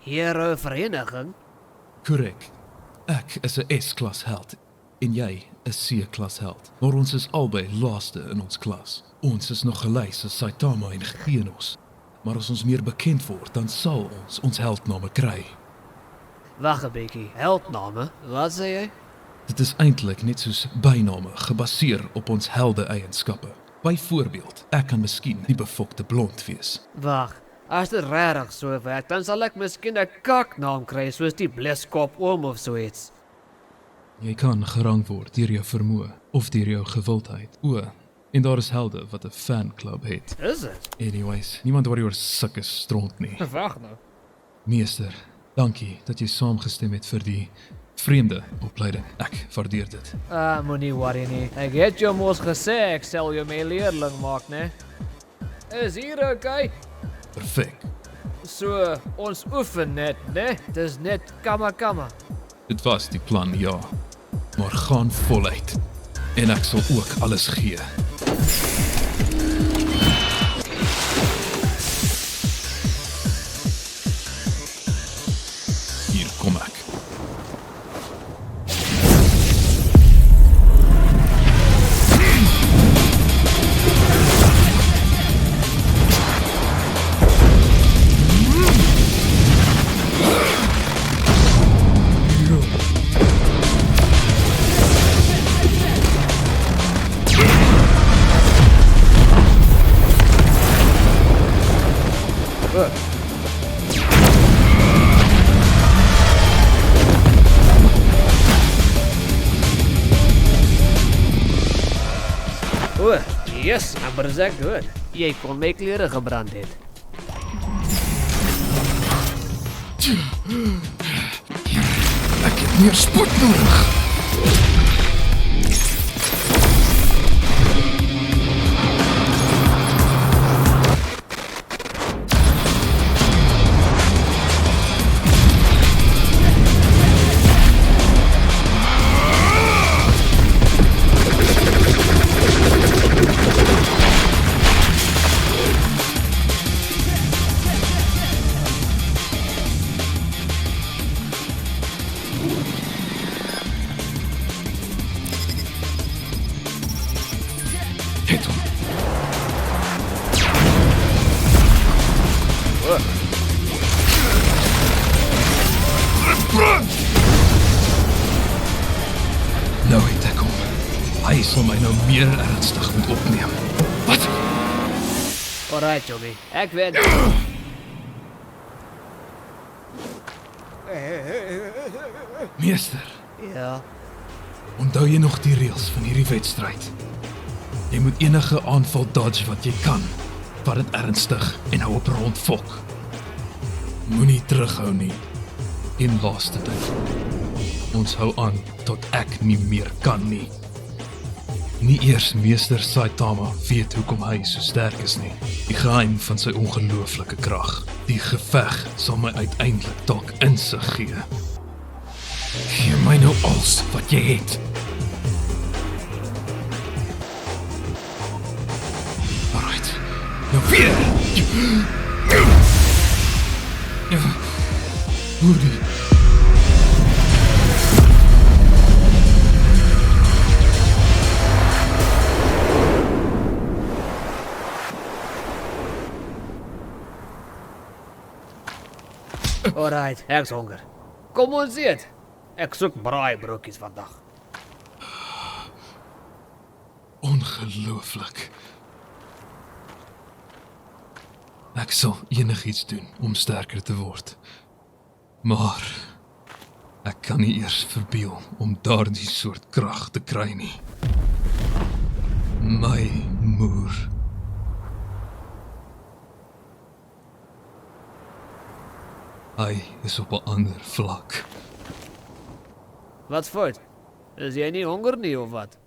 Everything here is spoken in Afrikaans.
Hero vereniging? Korrek. Ek is 'n S-klas held en jy 'n C-klas held. Maar ons is albei laaste in ons klas. Ons is nog gelys as Saitama en Genos. Maar as ons meer bekend word, dan sal ons heldname kry. Wag 'n bietjie. Heldname? Wat sê jy? Dit is eintlik net soos byname gebaseer op ons helde-eienskappe. Byvoorbeeld, ek kan miskien die befokte blond wees. Wag. As dit regtig so werk, dan sal ek miskien 'n kaknaam kry soos die Bliskop oom of so iets. Jy kan gerang word deur jou vermoë of deur jou gewildheid. En daar is helde wat 'n fanklub het. Is dit? Anyways, niemand worry oor sulke stront nie. Wag nou. Meester, dankie dat jy saamgestem het vir die vreemde opleiding. Ek waardeer dit. Moenie worry nie. Ek het jou mos gesê ek sal jou my leerling maak, né? Is hier okay? Perfek. So, ons oefen net, né? Dis net kama. Dit was die plan, ja. Maar gaan voluit. En ek sal ook alles gee. Hier kom ek. Yes, maar is ek dood. Jy kon my klere gebrand het. Ek het meer spoed nodig. Het hom. Nou het ek hom. Hy sal my nou meer ernstig moet opneem. Wat? Alright, Joby. Ek weet. Meester, Ja. onthou jy nog die reëls van hierdie wedstryd? Jy moet enige aanval dodge wat jy kan. Vat dit ernstig en hou op rondfok. Moenie terughou nie. En laaste ding. Ons hou aan tot ek nie meer kan nie. Nie eers meester Saitama weet hoekom hy so sterk is nie. Die geheim van sy ongelooflike krag. Die geveg sal my uiteindelik dalk insig gee. Gee my nou alles wat jy het. Alright. Nou weer! Hoor die. Alright, ek's honger. Kom ons eet. Ek soek braaibroodjies vandag. Ongelooflik. Ek sal enigiets doen om sterker te word. Maar ek kan nie eers verbeel om daardie soort krag te kry nie. My moer. Hy is op 'n ander vlak. Wat voort? Is jy nie honger nie of wat?